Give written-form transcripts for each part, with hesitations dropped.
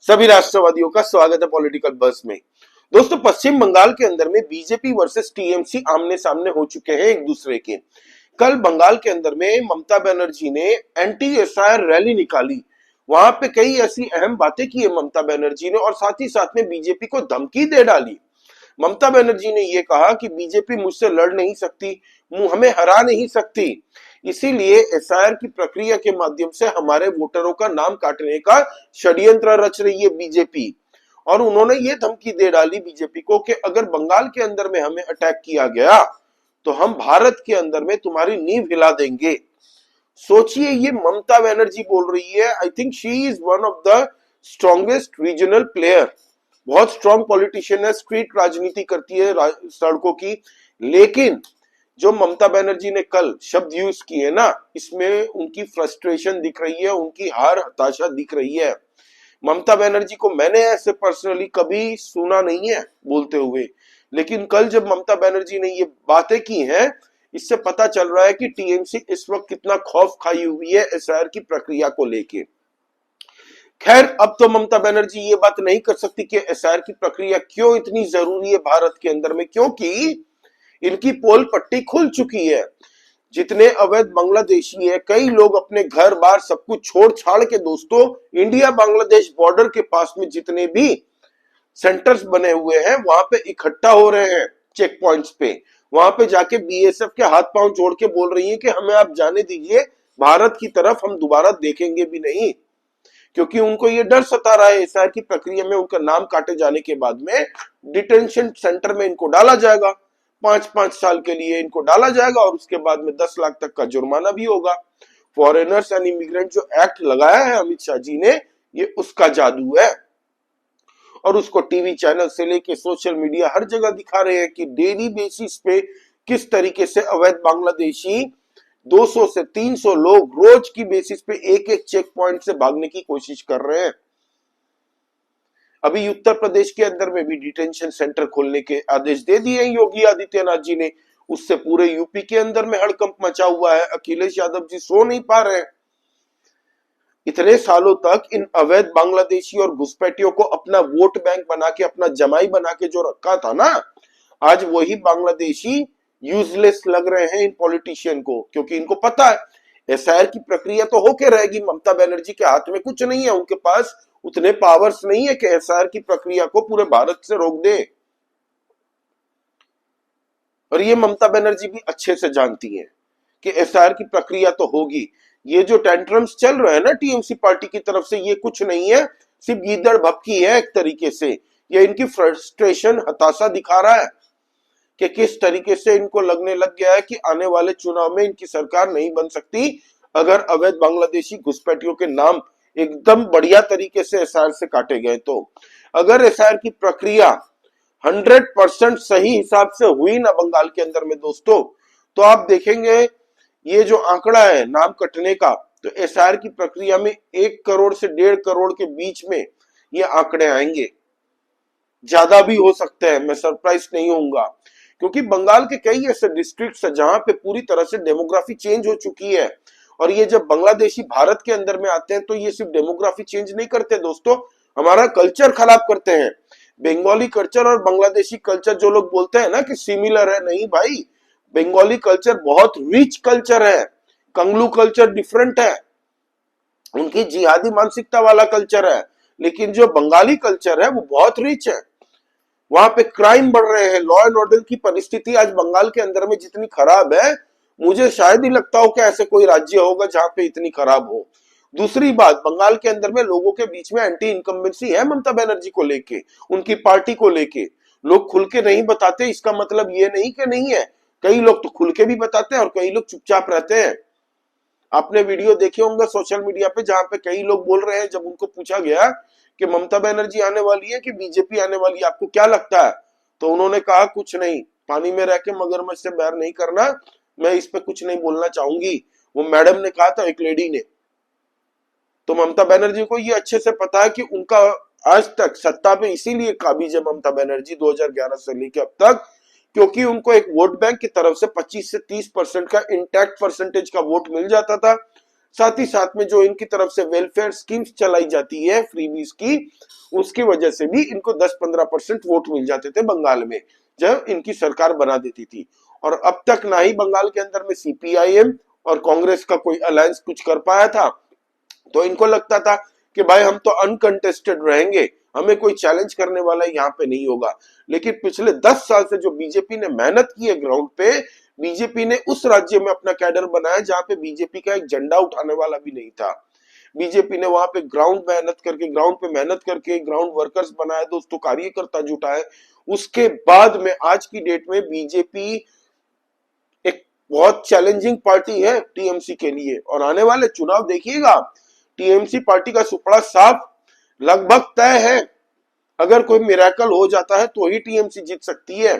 सभी राष्ट्रवादियों का स्वागत है पॉलिटिकल बस में। दोस्तों, पश्चिम बंगाल के अंदर में बीजेपी वर्सेस टीएमसी आमने सामने हो चुके हैं एक दूसरे के। कल बंगाल के अंदर में ममता बनर्जी ने एंटी एसआईआर रैली निकाली। वहां पे कई ऐसी अहम बातें की है ममता बनर्जी ने और साथ ही साथ में बीजेपी को धमकी दे डाली। ममता बनर्जी ने यह कहा कि बीजेपी मुझसे लड़ नहीं सकती, हमें हरा नहीं सकती, इसीलिए एसआईआर की प्रक्रिया के माध्यम से हमारे वोटरों का नाम काटने का षड्यंत्र रच रही है बीजेपी। और उन्होंने ये धमकी दे डाली बीजेपी को कि अगर बंगाल के अंदर में हमें अटैक किया गया तो हम भारत के अंदर में तुम्हारी नींव हिला देंगे। सोचिए, ये ममता बनर्जी बोल रही है। I think she is one of the strongest regional player, बहुत स्ट्रॉन्ग पॉलिटिशियन है, स्ट्रीट राजनीति करती है सड़कों की। लेकिन जो ममता बनर्जी ने कल शब्द यूज किए ना, इसमें उनकी फ्रस्ट्रेशन दिख रही है, उनकी हार हताशा दिख रही है। ममता बनर्जी को मैंने ऐसे पर्सनली कभी सुना नहीं है बोलते हुए, लेकिन कल जब ममता बनर्जी ने ये बातें की हैं, इससे पता चल रहा है कि टीएमसी इस वक्त कितना खौफ खाई हुई है एसआईआर की प्रक्रिया को लेके। खैर, अब तो ममता बनर्जी ये बात नहीं कर सकती कि एसआईआर की प्रक्रिया क्यों इतनी जरूरी है भारत के अंदर में, क्योंकि इनकी पोल पट्टी खुल चुकी है। जितने अवैध बांग्लादेशी है, कई लोग अपने घर बार सब कुछ छोड़ छाड़ के दोस्तों इंडिया बांग्लादेश बॉर्डर के पास में जितने भी सेंटर्स बने हुए हैं वहां पे इकट्ठा हो रहे हैं चेक पॉइंट्स पे। वहां पे जाके बीएसएफ के हाथ पांव जोड़ के बोल रही है कि हमें आप जाने दीजिए, भारत की तरफ हम दोबारा देखेंगे भी नहीं। क्योंकि उनको ये डर सता रहा है एसआईआर की प्रक्रिया में उनका नाम काटे जाने के बाद में डिटेंशन सेंटर में इनको डाला जाएगा, 5-5 साल के लिए इनको डाला जाएगा और उसके बाद में 10 लाख तक का जुर्माना भी होगा। फॉरेनर्स एंड इमिग्रेंट जो एक्ट लगाया है अमित शाह जी ने, ये उसका जादू है। और उसको टीवी चैनल से लेके सोशल मीडिया हर जगह दिखा रहे हैं कि डेली बेसिस पे किस तरीके से अवैध बांग्लादेशी 200 से 300 लोग रोज की बेसिस पे एक एक चेक पॉइंट से भागने की कोशिश कर रहे हैं। अभी उत्तर प्रदेश के अंदर में भी डिटेंशन सेंटर खोलने के आदेश दे दिए हैं योगी आदित्यनाथ जी ने। उससे पूरे यूपी के अंदर में हड़कंप मचा हुआ है। अखिलेश यादव जी सो नहीं पा रहे हैं। इतने सालों तक इन अवैध बांग्लादेशी और घुसपैठियों को अपना वोट बैंक बना के, अपना जमाई बना के जो रखा था ना, आज वही बांग्लादेशी यूजलेस लग रहे हैं इन पॉलिटिशियन को, क्योंकि इनको पता है एसआईआर की प्रक्रिया तो होके रहेगी। ममता बनर्जी के हाथ में कुछ नहीं है, उनके पास उतने पावर्स नहीं है कि एसआईआर की प्रक्रिया को पूरे भारत से रोक दे। और ये ममता बनर्जी भी अच्छे से जानती है कि एसआईआर की प्रक्रिया तो होगी। ये जो टेंट्रम्स चल रहे हैं ना टीएमसी पार्टी की तरफ से, ये कुछ नहीं है, सिर्फ गीदड़ भपकी है एक तरीके से। ये इनकी फ्रस्ट्रेशन, हताशा दिखा रहा है कि किस तरीके से इनको लगने लग गया है कि आने वाले चुनाव में इनकी सरकार नहीं बन सकती अगर अवैध बांग्लादेशी घुसपैठियों के नाम एकदम बढ़िया तरीके से एसआईआर से काटे गए। तो अगर एसआईआर की प्रक्रिया 100% सही हिसाब से हुई ना बंगाल के अंदर में दोस्तों, तो आप देखेंगे ये जो आंकड़ा है नाम कटने का, तो एसआईआर की प्रक्रिया में 1 करोड़ से 1.5 करोड़ के बीच में ये आंकड़े आएंगे। ज्यादा भी हो सकते हैं, मैं सरप्राइज नहीं होऊंगा, क्योंकि बंगाल के कई ऐसे डिस्ट्रिक्ट्स है जहां पे पूरी तरह से डेमोग्राफी चेंज हो चुकी है। और ये जब बांग्लादेशी भारत के अंदर में आते हैं तो ये सिर्फ डेमोग्राफी चेंज नहीं करते दोस्तों, हमारा कल्चर खराब करते हैं। बंगाली कल्चर और बांग्लादेशी कल्चर जो लोग बोलते हैं ना कि सिमिलर है, नहीं भाई, बंगाली कल्चर बहुत रिच कल्चर है, कंगलू कल्चर डिफरेंट है, उनकी जिहादी मानसिकता वाला कल्चर है। लेकिन जो बंगाली कल्चर है वो बहुत रिच है। वहां पे क्राइम बढ़ रहे हैं, लॉ एंड ऑर्डर की परिस्थिति आज बंगाल के अंदर में जितनी खराब है, मुझे शायद ही लगता हो कि ऐसे कोई राज्य होगा जहां पे इतनी खराब हो। दूसरी बात, बंगाल के अंदर में लोगों के बीच में एंटी इनकम्बेंसी है ममता बनर्जी को लेके, उनकी पार्टी को लेके। लोग खुल के नहीं बताते, इसका मतलब ये नहीं कि नहीं है, कई लोग तो खुल के भी बताते हैं और कई लोग चुपचाप रहते हैं। आपने वीडियो देखे होंगे सोशल मीडिया पे जहां पे कई लोग बोल रहे हैं, जब उनको पूछा गया कि ममता बनर्जी आने वाली है कि बीजेपी आने वाली है, आपको क्या लगता है, तो उन्होंने कहा कुछ नहीं, पानी में रह के मगरमच्छ से बैर नहीं करना, मैं इस पे कुछ नहीं बोलना चाहूंगी। वो मैडम ने कहा था, एक लेडी ने। तो ममता बनर्जी को ये अच्छे से पता है कि उनका आज तक सत्ता पे इसीलिए काबिज है ममता बनर्जी 2011 से लेकर अब तक, क्योंकि उनको एक वोट बैंक की तरफ से 25 से 30% का इंटैक्ट परसेंटेज का वोट मिल जाता था। साथ ही साथ में जो इनकी तरफ से वेलफेयर स्कीम्स चलाई जाती है फ्रीबीज की, उसकी वजह से भी इनको 10-15% वोट मिल जाते थे बंगाल में जब इनकी सरकार बना देती थी। और अब तक ना ही बंगाल के अंदर में सीपीआईएम और कांग्रेस का कोई अलायंस कुछ कर पाया था। तो इनको लगता था कि भाई हम तो अनकंटेस्टेड रहेंगे, हमें कोई चैलेंज करने वाला यहाँ पे नहीं होगा। लेकिन पिछले 10 साल से जो बीजेपी ने मेहनत की है ग्राउंड पे, बीजेपी ने उस राज्य में अपना कैडर बनाया जहां पे बीजेपी का एक झंडा उठाने वाला भी नहीं था। बीजेपी ने वहां पे ग्राउंड पे मेहनत करके ग्राउंड वर्कर्स बनाए दोस्तों, कार्यकर्ता जुटाए। उसके बाद में आज की डेट में बीजेपी एक बहुत चैलेंजिंग पार्टी है टीएमसी के लिए। और आने वाले चुनाव देखिएगा, टीएमसी पार्टी का सुपड़ा साफ लगभग तय है। अगर कोई मिरेकल हो जाता है तो ही टीएमसी जीत सकती है,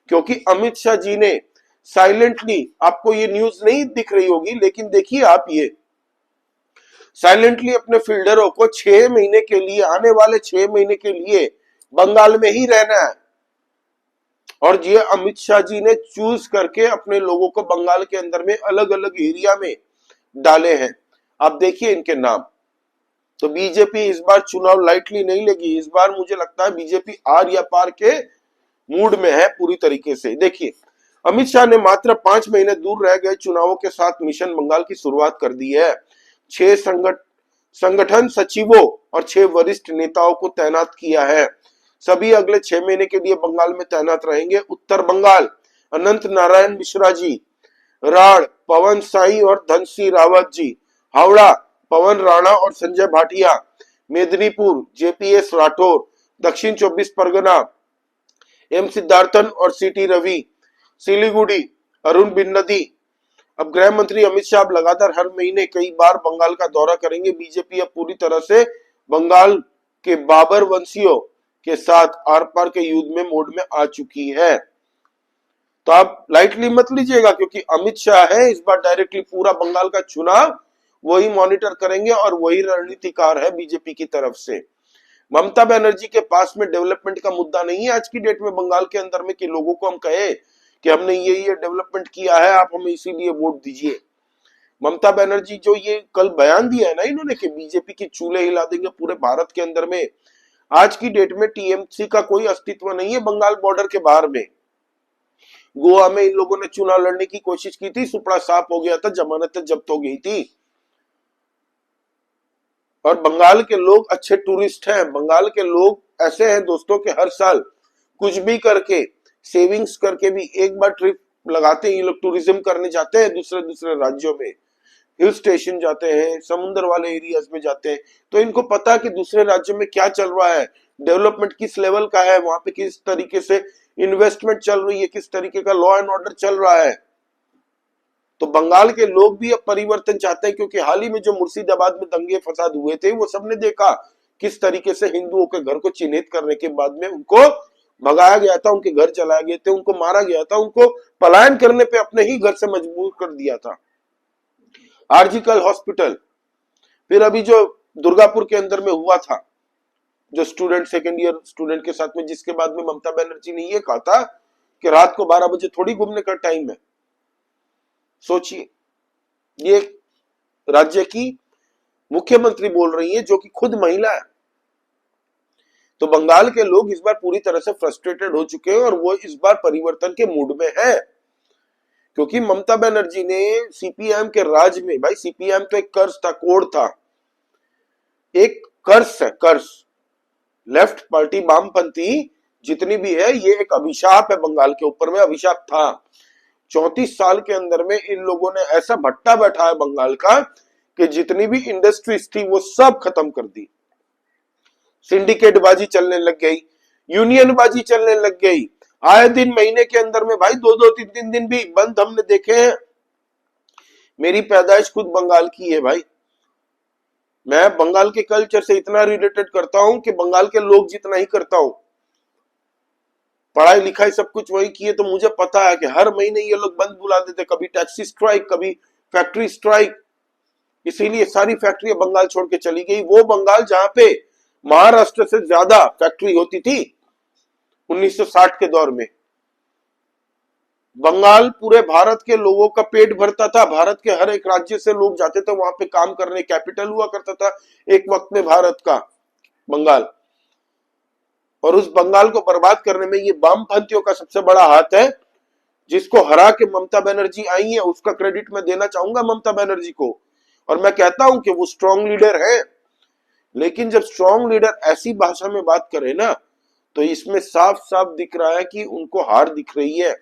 क्योंकि अमित शाह जी ने साइलेंटली, आपको ये न्यूज नहीं दिख रही होगी लेकिन देखिए आप, ये साइलेंटली अपने फील्डरों को 6 महीने के लिए, आने वाले 6 महीने के लिए बंगाल में ही रहना है। और ये अमित शाह जी ने चूज करके अपने लोगों को बंगाल के अंदर में अलग अलग एरिया में डाले हैं। आप देखिए इनके नाम। तो बीजेपी इस बार चुनाव लाइटली नहीं लेगी। इस बार मुझे लगता है बीजेपी आर या पार के मूड में है पूरी तरीके से। देखिए, अमित शाह ने मात्र 5 महीने दूर रह गए चुनावों के साथ मिशन बंगाल की शुरुआत कर दी है। 6 संगठन सचिवों और 6 वरिष्ठ नेताओं को तैनात किया है। सभी अगले 6 महीने के लिए बंगाल में तैनात रहेंगे। उत्तर बंगाल, अनंत नारायण मिश्रा जी, राढ़ पवन साई और धनसिंह रावत जी, हावड़ा पवन राणा और संजय भाटिया, मेदिनीपुर जेपीएस राठौर, दक्षिण 24 परगना एम सिद्धार्थन और सीटी रवि, सिलीगुड़ी अरुण बिन्नदी। अब गृह मंत्री अमित शाह लगातार हर महीने कई बार बंगाल का दौरा करेंगे। बीजेपी अब पूरी तरह से बंगाल के बाबर वंशियों के साथ आर पार के युद्ध में मोड में आ चुकी है। तो आप लाइटली मत लीजिएगा, क्योंकि अमित शाह है इस बार डायरेक्टली पूरा बंगाल का चुनाव वही मॉनिटर करेंगे और वही रणनीतिकार है बीजेपी की तरफ से। ममता बनर्जी के पास में डेवलपमेंट का मुद्दा नहीं है आज की डेट में बंगाल के अंदर में कि लोगों को हम कहे कि हमने ये डेवलपमेंट किया है, आप हमें इसीलिए वोट दीजिए। ममता बनर्जी जो ये कल बयान दिया है ना इन्होंने कि बीजेपी की चूल्हे हिला देंगे पूरे भारत के अंदर में, आज की डेट में टीएमसी का कोई अस्तित्व नहीं है बंगाल बॉर्डर के बाहर में। गोवा में इन लोगों ने चुनाव लड़ने की कोशिश की थी, सुपड़ा साफ हो गया था, जमानतें जब्त हो गई थी। और बंगाल के लोग अच्छे टूरिस्ट हैं। बंगाल के लोग ऐसे हैं दोस्तों कि हर साल कुछ भी करके, सेविंग्स करके भी एक बार ट्रिप लगाते हैं। ये लोग टूरिज्म करने जाते हैं दूसरे राज्यों में, हिल स्टेशन जाते हैं, समुद्र वाले एरियाज में जाते हैं। तो इनको पता है कि दूसरे राज्यों में क्या चल रहा है, डेवलपमेंट किस लेवल का है, वहां पे किस तरीके से इन्वेस्टमेंट चल रही है, किस तरीके का लॉ एंड ऑर्डर चल रहा है। तो बंगाल के लोग भी अब परिवर्तन चाहते हैं, क्योंकि हाल ही में जो मुर्शिदाबाद में दंगे फसाद हुए थे वो सबने देखा किस तरीके से हिंदुओं के घर को चिन्हित करने के बाद में उनको भगाया गया था, उनके घर चलाए गए थे, उनको मारा गया था, उनको पलायन करने पे अपने ही घर से मजबूर कर दिया था। आरजीकल हॉस्पिटल, फिर अभी जो दुर्गापुर के अंदर में हुआ था, जो स्टूडेंट सेकेंड ईयर स्टूडेंट के साथ में, जिसके बाद में ममता बनर्जी ने ये कहा था कि रात को 12 बजे थोड़ी घूमने का टाइम है। सोचिए, ये राज्य की मुख्यमंत्री बोल रही है जो कि खुद महिला है। तो बंगाल के लोग इस बार पूरी तरह से फ्रस्ट्रेटेड हो चुके हैं और वो इस बार परिवर्तन के मूड में है, क्योंकि ममता बनर्जी ने सीपीएम के राज में, भाई सीपीएम तो एक कर्ज था, कोड था, एक कर्ज है, कर्ज। लेफ्ट पार्टी वामपंथी जितनी भी है ये एक अभिशाप है बंगाल के ऊपर में, अभिशाप था। 34 साल के अंदर में इन लोगों ने ऐसा भट्टा बैठाया बंगाल का कि जितनी भी इंडस्ट्रीज थी वो सब खत्म कर दी। सिंडिकेट बाजी चलने लग गई, यूनियन बाजी चलने लग गई। आए दिन महीने के अंदर में भाई 2-2, 3-3 दिन भी बंद हमने देखे हैं। मेरी पैदाइश खुद बंगाल की है भाई, मैं बंगाल के कल्चर से इतना रिलेटेड करता हूं कि बंगाल के लोग जितना ही करता हूं। पढ़ाई लिखाई सब कुछ वही किए, तो मुझे पता है कि हर महीने ये लोग बंद बुला देते, कभी टैक्सी स्ट्राइक, कभी फैक्ट्री स्ट्राइक। इसीलिए सारी फैक्ट्री बंगाल छोड़ के चली गई। वो बंगाल जहां पे महाराष्ट्र से ज्यादा फैक्ट्री होती थी 1960 के दौर में। बंगाल पूरे भारत के लोगों का पेट भरता था, भारत के हर एक राज्य से लोग जाते थे वहां पे काम करने, कैपिटल हुआ करता था एक वक्त में भारत का बंगाल। और उस बंगाल को बर्बाद करने में ये वामपंथियों का सबसे बड़ा हाथ है, जिसको हरा के ममता बनर्जी आई है। उसका क्रेडिट मैं देना चाहूंगा ममता बनर्जी को। और मैं कहता हूं कि वो स्ट्रांग लीडर है, लेकिन जब स्ट्रांग लीडर ऐसी भाषा में बात करे ना, तो इसमें साफ साफ दिख रहा है कि उनको हार दिख रही है,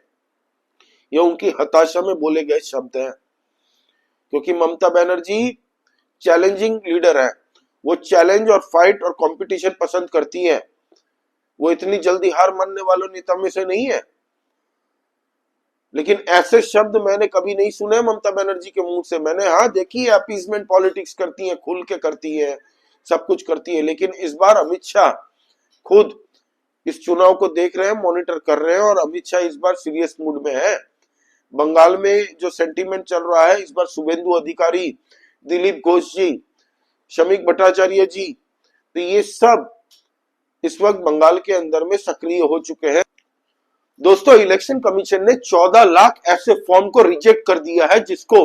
ये उनकी हताशा में बोले गए शब्द हैं। क्योंकि ममता बनर्जी चैलेंजिंग लीडर है, वो चैलेंज और फाइट और कंपटीशन पसंद करती है, वो इतनी जल्दी हार मानने वालों नेता में से नहीं है। लेकिन ऐसे शब्द मैंने कभी नहीं सुने ममता बनर्जी के मुंह से। मैंने हाँ देखी है, अपीजमेंट पॉलिटिक्स करती है, खुल के करती है, सब कुछ करती है, लेकिन इस बार अमित शाह खुद इस चुनाव को देख रहे हैं, मॉनिटर कर रहे हैं, और अमित शाह इस बार सीरियस मूड में है। बंगाल में जो सेंटीमेंट चल रहा है इस बार, शुभेंदु अधिकारी, दिलीप घोष जी, शमीक भट्टाचार्य जी, तो ये सब इस वक्त बंगाल के अंदर में सक्रिय हो चुके हैं। दोस्तों, इलेक्शन कमीशन ने 14 लाख ऐसे फॉर्म को रिजेक्ट कर दिया है, जिसको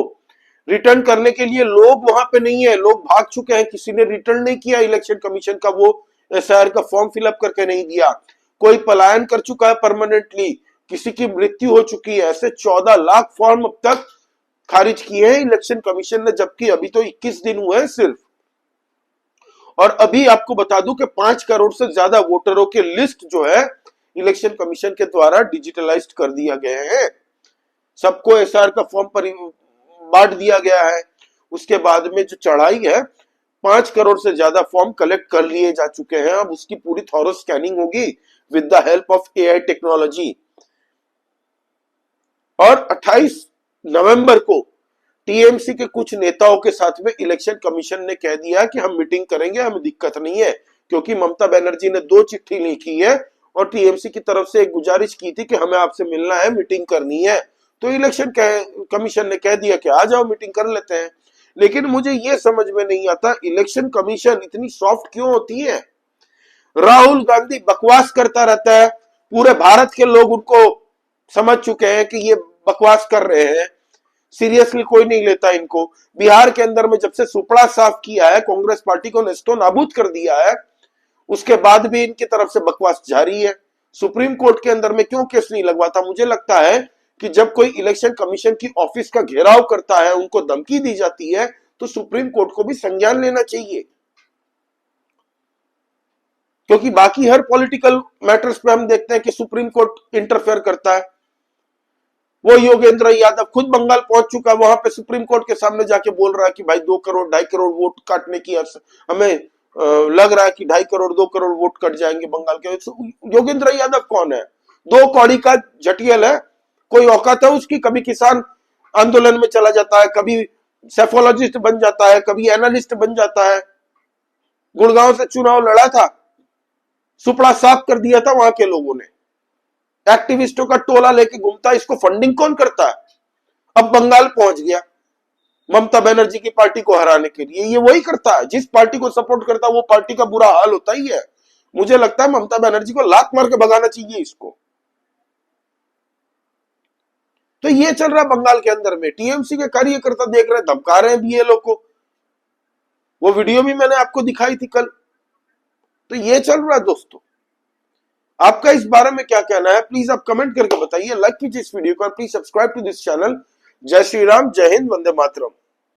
रिटर्न करने के लिए लोग वहां पे नहीं है, लोग भाग चुके हैं। किसी ने रिटर्न नहीं किया इलेक्शन कमीशन का वो एसआईआर का फॉर्म फिलअप करके नहीं दिया, कोई पलायन कर चुका है परमानेंटली, किसी की मृत्यु हो चुकी है। ऐसे 14 लाख फॉर्म अब तक खारिज किए हैं इलेक्शन कमीशन ने, जबकि अभी तो 21 दिन हुए हैं सिर्फ। और अभी आपको बता दूं कि 5 करोड़ से ज्यादा वोटरों के लिस्ट जो है इलेक्शन कमीशन के द्वारा डिजिटलाइज्ड कर दिया गया है, सबको एसआर का फॉर्म पर बांट दिया गया है। उसके बाद में जो चढ़ाई है, 5 करोड़ से ज्यादा फॉर्म कलेक्ट कर लिए जा चुके हैं। अब उसकी पूरी थॉरो स्कैनिंग होगी with the help of AI technology. और 28 नवंबर को टीएमसी के कुछ नेताओं के साथ में इलेक्शन कमीशन ने कह दिया कि हम मीटिंग करेंगे, हमें दिक्कत नहीं है, क्योंकि ममता बनर्जी ने 2 चिट्ठी लिखी है और टीएमसी की तरफ से एक गुजारिश की थी कि हमें आपसे मिलना है, मीटिंग करनी है। तो इलेक्शन कमीशन ने कह दिया कि आ जाओ मीटिंग कर लेते हैं। लेकिन मुझे यह समझ में नहीं आता, इलेक्शन कमीशन इतनी सॉफ्ट क्यों होती है? राहुल गांधी बकवास करता रहता है, पूरे भारत के लोग उनको समझ चुके हैं कि ये बकवास कर रहे हैं, सीरियसली कोई नहीं लेता इनको। बिहार के अंदर में जब से सुपड़ा साफ किया है, कांग्रेस पार्टी को नेस्तो नाबूद कर दिया है, उसके बाद भी इनकी तरफ से बकवास जारी है। सुप्रीम कोर्ट के अंदर में क्यों केस नहीं लगवाता? मुझे लगता है कि जब कोई इलेक्शन कमीशन की ऑफिस का घेराव करता है, उनको धमकी दी जाती है, तो सुप्रीम कोर्ट को भी संज्ञान लेना चाहिए। क्योंकि बाकी हर पॉलिटिकल मैटर्स पे हम देखते हैं कि सुप्रीम कोर्ट इंटरफेयर करता है। वो योगेंद्र यादव खुद बंगाल पहुंच चुका है, वहां पे सुप्रीम कोर्ट के सामने जाके बोल रहा है कि भाई 2 करोड़ 2.5 करोड़ वोट काटने की हमें लग रहा है कि 2.5 करोड़ 2 करोड़ वोट कट जाएंगे बंगाल के। योगेंद्र यादव कौन है? 2 कौड़ी का जटियल है, कोई औकात है उसकी? कभी किसान आंदोलन में चला जाता है, कभी सेफोलॉजिस्ट बन जाता है, कभी एनालिस्ट बन जाता है। गुड़गांव से चुनाव लड़ा था, सुपड़ा साफ कर दिया था वहां के लोगों ने, एक्टिविस्टों का टोला लेके घूमता है। इसको फंडिंग कौन करता है? अब बंगाल पहुंच गया ममता बनर्जी की पार्टी को हराने के लिए। ये वही करता है, जिस पार्टी को सपोर्ट करता है वो पार्टी का बुरा हाल होता ही है। मुझे लगता है ममता बनर्जी को लात मार के भगाना चाहिए इसको। तो ये चल रहा है बंगाल के अंदर में, टीएमसी के कार्यकर्ता देख रहे हैं, धमका रहे हैं भी ये लोग को। वो वीडियो भी मैंने आपको दिखाई थी कल। तो ये चल रहा है दोस्तों। आपका इस बारे में क्या कहना है, प्लीज आप कमेंट करके बताइए। लाइक कीजिए इस वीडियो को और please subscribe to this channel. जय श्री राम, जय हिंद, वंदे मातरम।